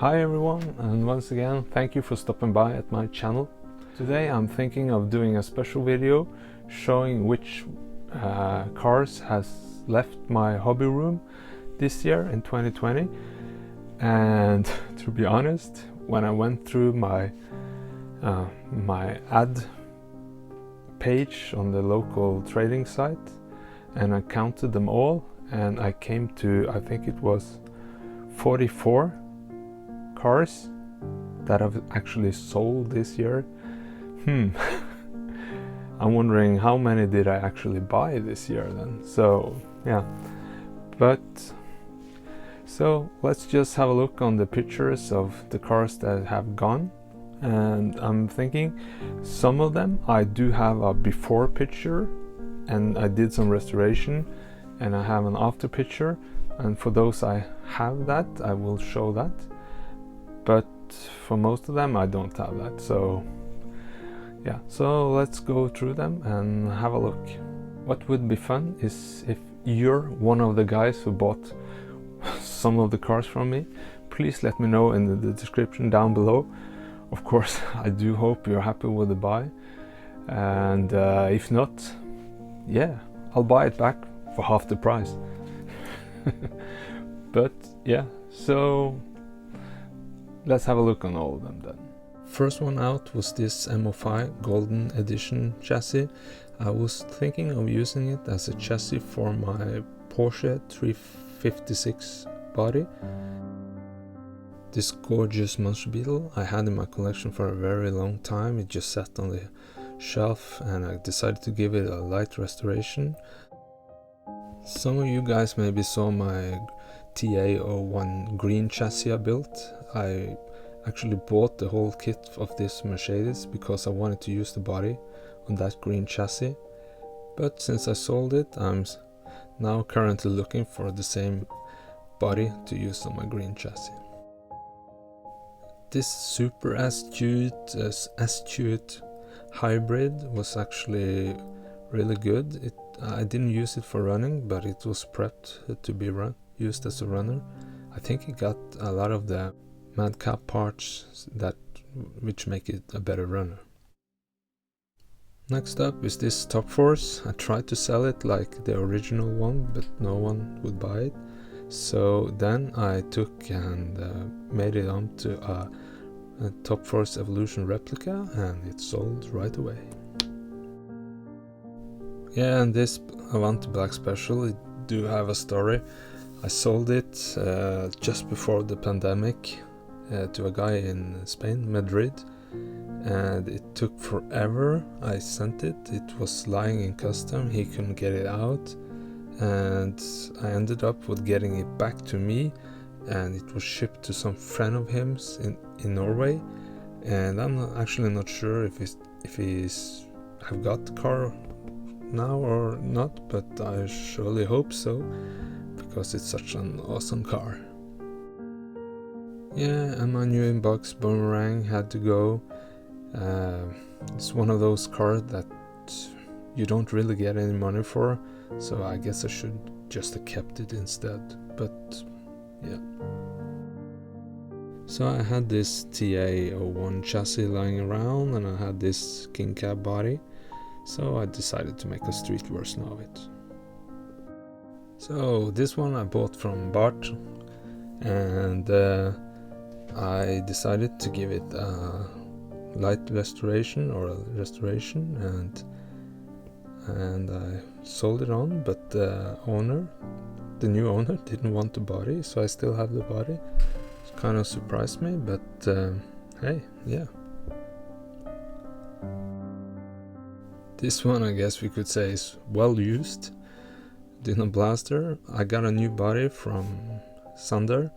Hi everyone, and once again thank you for stopping by at my channel. Today I'm thinking of doing a special video showing which cars has left my hobby room this year in 2020. And to be honest, when I went through my ad page on the local trading site and I counted them all, and I came to, I think it was 44 cars that I've actually sold this year. I'm wondering how many did I actually buy this year then. So yeah, so let's just have a look on the pictures of the cars that have gone. And I'm thinking some of them I do have a before picture and I did some restoration, and I have an after picture, and for those I have that, I will show that. But for most of them I don't have that. So yeah, so let's go through them and have a look. What would be fun is if you're one of the guys who bought some of the cars from me, please let me know in the description down below. Of course, I do hope you're happy with the buy, and if not, yeah, I'll buy it back for half the price. But yeah, so let's have a look on all of them then. First one out was this M05 Golden Edition chassis. I was thinking of using it as a chassis for my Porsche 356 body. This gorgeous monster Beetle I had in my collection for a very long time. It just sat on the shelf and I decided to give it a light restoration. Some of you guys maybe saw my TA01 green chassis I built. I actually bought the whole kit of this Mercedes because I wanted to use the body on that green chassis. But since I sold it, I'm now currently looking for the same body to use on my green chassis. This super Astute hybrid was actually really good. I didn't use it for running, but it was prepped to be used as a runner. I think it got a lot of the madcap parts which make it a better runner. Next up is this Top-Force. I tried to sell it like the original one, but no one would buy it. So then I took and made it onto a Top-Force Evolution replica, and it sold right away. Yeah, and this Avante Black Special, it do have a story. I sold it just before the pandemic to a guy in Spain, Madrid, and it took forever. I sent it, it was lying in custom, he couldn't get it out, and I ended up with getting it back to me, and it was shipped to some friend of his in Norway. And I'm actually not sure if he's have got the car now or not, but I surely hope so, because it's such an awesome car. Yeah, and my new inbox Boomerang had to go. It's one of those cars that you don't really get any money for, so I guess I should just have kept it instead. But yeah. So I had this TA01 chassis lying around, and I had this king cab body, so I decided to make a street version of it. So this one I bought from Bart, and I decided to give it a light restoration and I sold it on, but the new owner didn't want the body, so I still have the body. It kind of surprised me, but hey, yeah. This one I guess we could say is well used. Dyna Blaster. I got a new body from Sander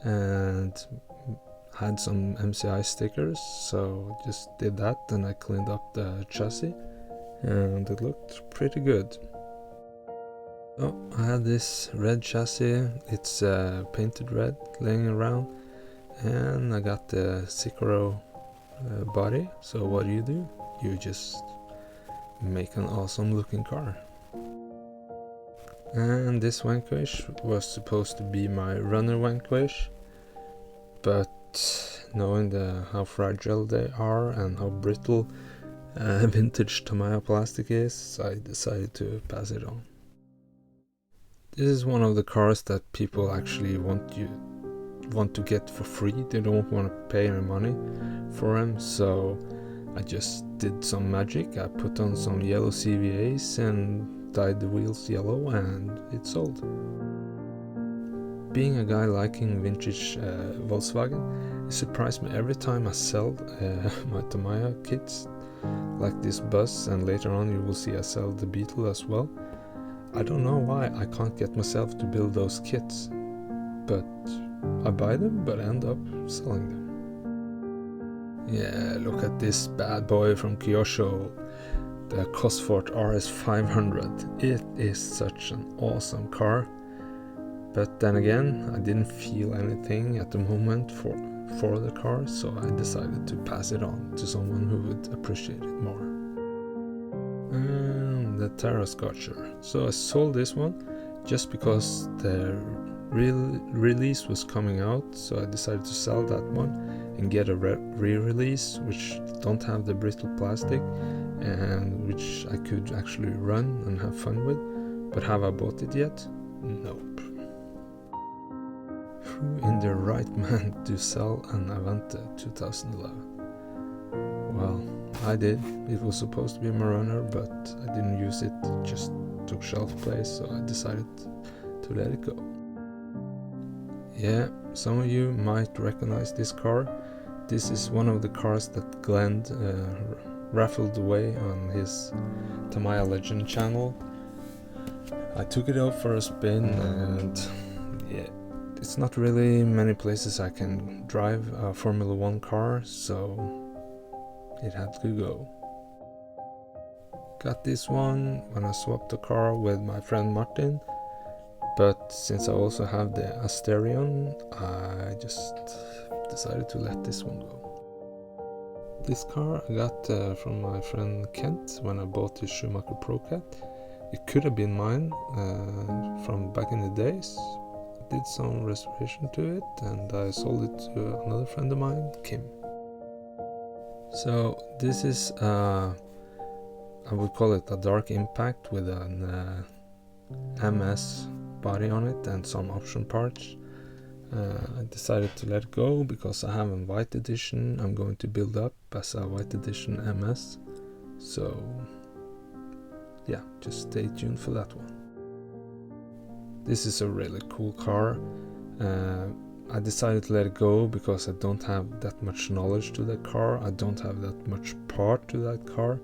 and had some MCI stickers, so just did that, and I cleaned up the chassis and it looked pretty good. Oh, I had this red chassis, it's painted red laying around, and I got the Scirocco body. So what do? You just make an awesome looking car. And this Vanquish was supposed to be my runner Vanquish, but knowing how fragile they are and how brittle vintage Tamiya plastic is, I decided to pass it on. This is one of the cars that people actually want to get for free. They don't want to pay any money for them, so I just did some magic. I put on some yellow CVAs and dyed the wheels yellow, and it sold. Being a guy liking vintage Volkswagen, it surprised me every time I sell my Tamiya kits, like this bus, and later on you will see I sell the Beetle as well. I don't know why I can't get myself to build those kits, but I buy them but end up selling them. Yeah, look at this bad boy from Kyosho, the Cosworth RS 500. It is such an awesome car, but then again I didn't feel anything at the moment for the car, so I decided to pass it on to someone who would appreciate it more. And the Terra Scorcher. So I sold this one just because the release was coming out, so I decided to sell that one and get a re-release which don't have the brittle plastic and which I could actually run and have fun with. But have I bought it yet? Nope. Who in their right mind to sell an Avante 2011? Well, I did. It was supposed to be my runner, but I didn't use it. It just took shelf place, so I decided to let it go. Yeah, some of you might recognize this car. This is one of the cars that Glenn raffled away on his Tamiya Legend channel. I took it out for a spin, and yeah, it's not really many places I can drive a Formula 1 car, so it had to go. Got this one when I swapped the car with my friend Martin, but since I also have the Asterion, I just decided to let this one go. This car I got from my friend Kent when I bought his Schumacher Pro Cat. It could have been mine from back in the days. I did some restoration to it and I sold it to another friend of mine, Kim. So this is I would call it a dark impact with an MS body on it and some option parts. I decided to let it go because I have a white edition I'm going to build up as a white edition MS, so yeah, just stay tuned for that one. This is a really cool car. I decided to let it go because I don't have that much knowledge to that car. I don't have that much part to that car.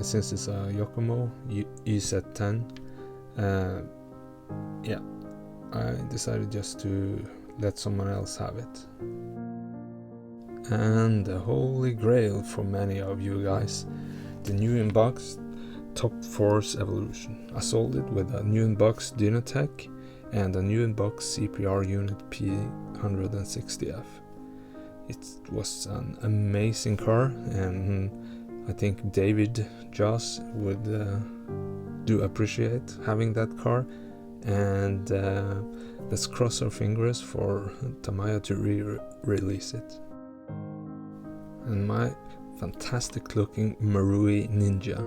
Since it's a Yokomo YZ10, yeah, I decided just to let someone else have it. And the holy grail for many of you guys, the new in-box Top-Force Evolution. I sold it with a new in-box Dynatech and a new in-box CPR unit P160F. It was an amazing car, and I think David Joss would do appreciate having that car, and let's cross our fingers for Tamiya to re-release it. And my fantastic looking Marui Ninja,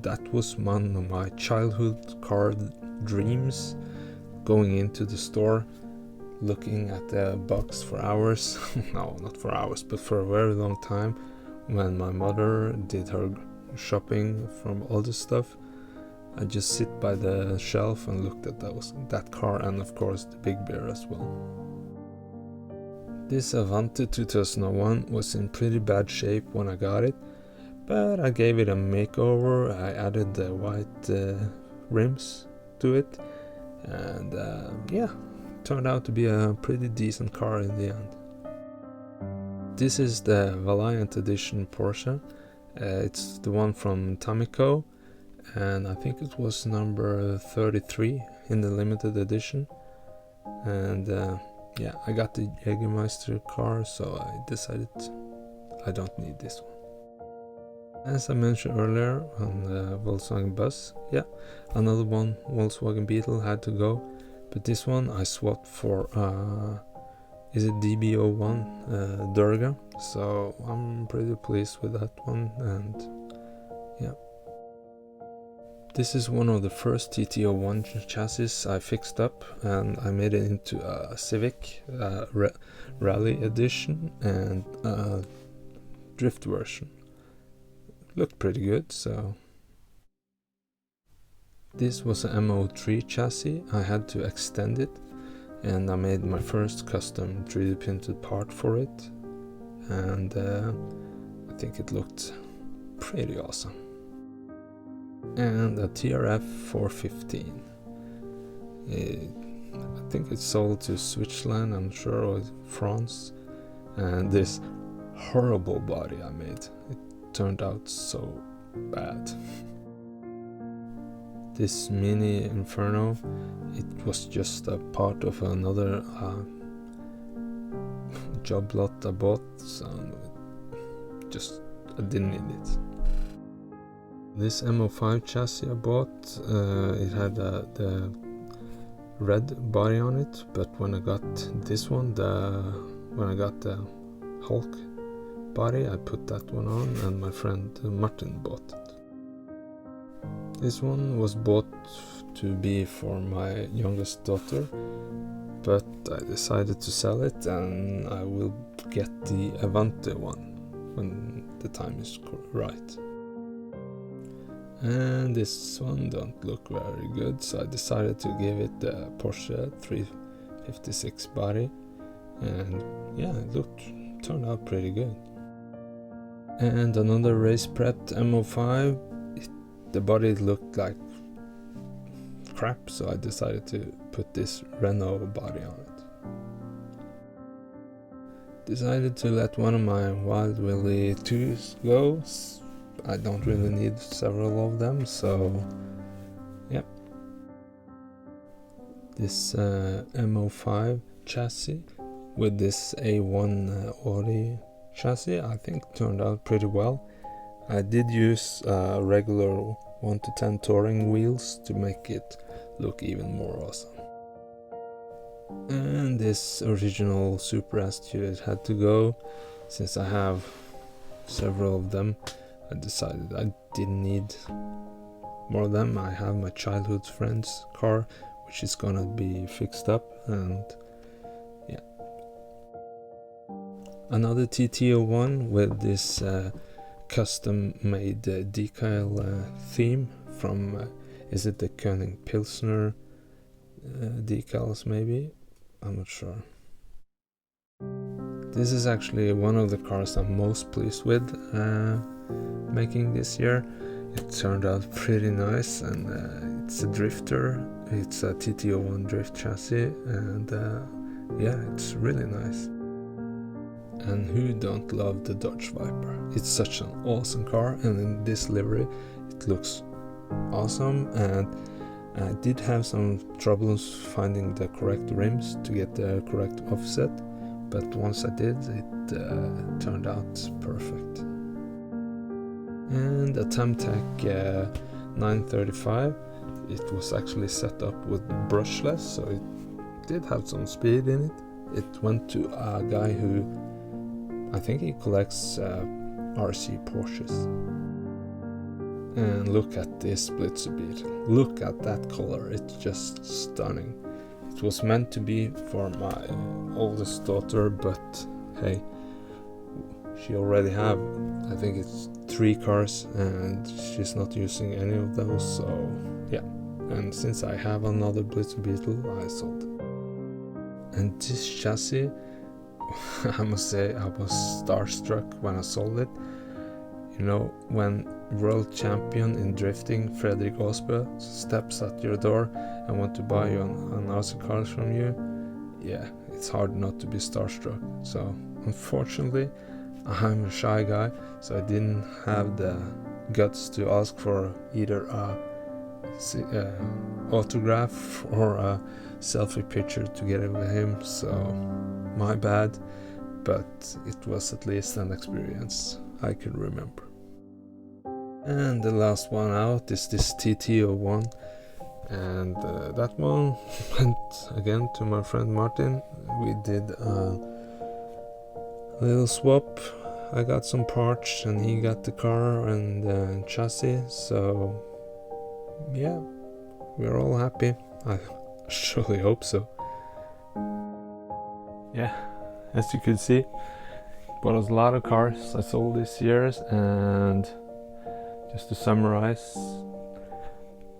that was one of my childhood car dreams, going into the store, looking at the box for hours, no, not for hours, but for a very long time, when my mother did her shopping from all the stuff. I just sit by the shelf and looked at that car, and of course the Big Bear as well. This Avante 2001 was in pretty bad shape when I got it, but I gave it a makeover. I added the white rims to it, and yeah, turned out to be a pretty decent car in the end. This is the Vaillant edition Porsche. It's the one from Tamico, and I think it was number 33 in the limited edition. And yeah, I got the Jägermeister car, so I decided I don't need this one. As I mentioned earlier on the Volkswagen bus, yeah, another one, Volkswagen Beetle, had to go, but this one I swapped for is it DB01 Durga, so I'm pretty pleased with that one. And yeah, this is one of the first TT01 chassis I fixed up, and I made it into a Civic Rally Edition and a drift version. Looked pretty good. So this was an M03 chassis. I had to extend it, and I made my first custom 3D printed part for it, and I think it looked pretty awesome. And a TRF 415. I think it's sold to Switzerland, I'm sure, or France. And this horrible body I made, it turned out so bad. This mini Inferno, it was just a part of another job lot I bought, so I didn't need it. This M05 chassis I bought, it had the red body on it, but when I got this one, when I got the Hulk body, I put that one on, and my friend Martin bought it. This one was bought to be for my youngest daughter, but I decided to sell it, and I will get the Avante one when the time is right. And this one don't look very good, so I decided to give it the Porsche 356 body, and yeah, it turned out pretty good. And another race prepped M05, the body looked like crap, so I decided to put this Renault body on it. Decided to let one of my Wild Willy 2s go. I don't really need several of them, so yeah. This M05 chassis with this A1 Audi chassis, I think turned out pretty well. I did use regular 1-10 touring wheels to make it look even more awesome. And this original Super Astute had to go, since I have several of them. I decided I didn't need more of them. I have my childhood friend's car, which is gonna be fixed up, and yeah. Another TT01 with this custom made decal theme from, is it the König Pilsner decals maybe? I'm not sure. This is actually one of the cars I'm most pleased with making this year. It turned out pretty nice, and it's a drifter. It's a TT01 drift chassis, and yeah, it's really nice. And who don't love the Dodge Viper? It's such an awesome car, and in this livery it looks awesome. And I did have some troubles finding the correct rims to get the correct offset, but once I did, it turned out perfect. And a Tamtec 935, it was actually set up with brushless, so it did have some speed in it. It went to a guy who, I think he collects RC Porsches. And look at this Blitzer Beetle. Look at that color, it's just stunning. It was meant to be for my oldest daughter, but hey, she already have, I think it's 3 cars, and she's not using any of those, so yeah. And since I have another Blitzer Beetle, I sold it. And this chassis, I must say I was starstruck when I sold it. You know, when world champion in drifting Fredrik Osbø steps at your door and want to buy you an RC car from you, yeah, it's hard not to be starstruck. So unfortunately, I'm a shy guy, so I didn't have the guts to ask for either a autograph or a selfie picture together with him, so my bad, but it was at least an experience I can remember. And the last one out is this TT01, and that one went again to my friend Martin. We did a little swap. I got some parts and he got the car and chassis, so yeah, we're all happy. I surely hope so. Yeah, as you can see, bought us a lot of cars I sold this year, and just to summarize,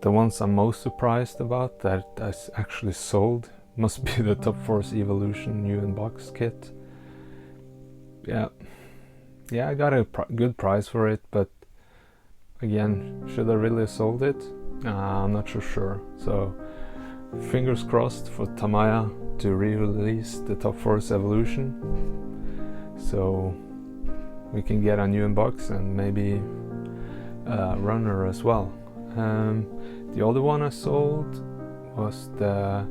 the ones I'm most surprised about that I actually sold must be the Top-Force Evolution new in box kit. Yeah, I got a good price for it, but again, should I really have sold it? I'm not so sure. So fingers crossed for Tamiya to re-release the Top-Force Evolution, so we can get a new inbox and maybe a runner as well. The other one I sold was the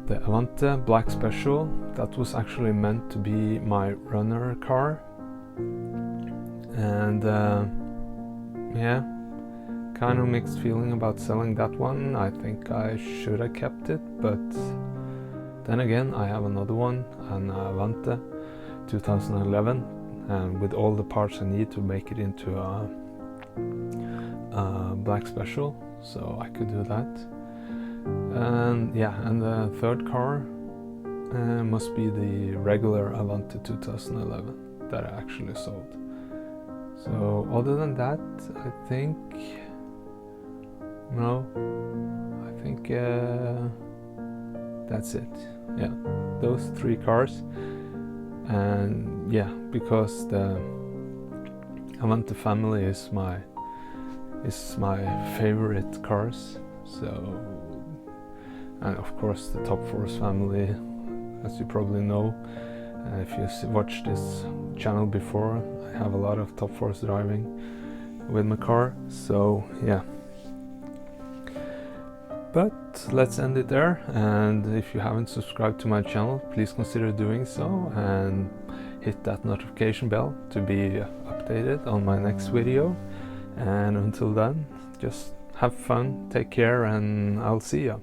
Avante Black Special. That was actually meant to be my runner car, and yeah, kind of mixed feeling about selling that one. I think I should have kept it, but then again, I have another one, an Avante 2011, and with all the parts I need to make it into a Black Special, so I could do that. And yeah, and the third car must be the regular Avante 2011 that I actually sold. So other than that, I think that's it. Yeah, those three cars. And yeah, because the Avante family is my favorite cars, so, and of course the Top-Force family, as you probably know, if you watched this channel before, I have a lot of Top-Force driving with my car, so yeah. But let's end it there, and if you haven't subscribed to my channel, please consider doing so and hit that notification bell to be updated on my next video. And until then, just have fun, take care, and I'll see ya.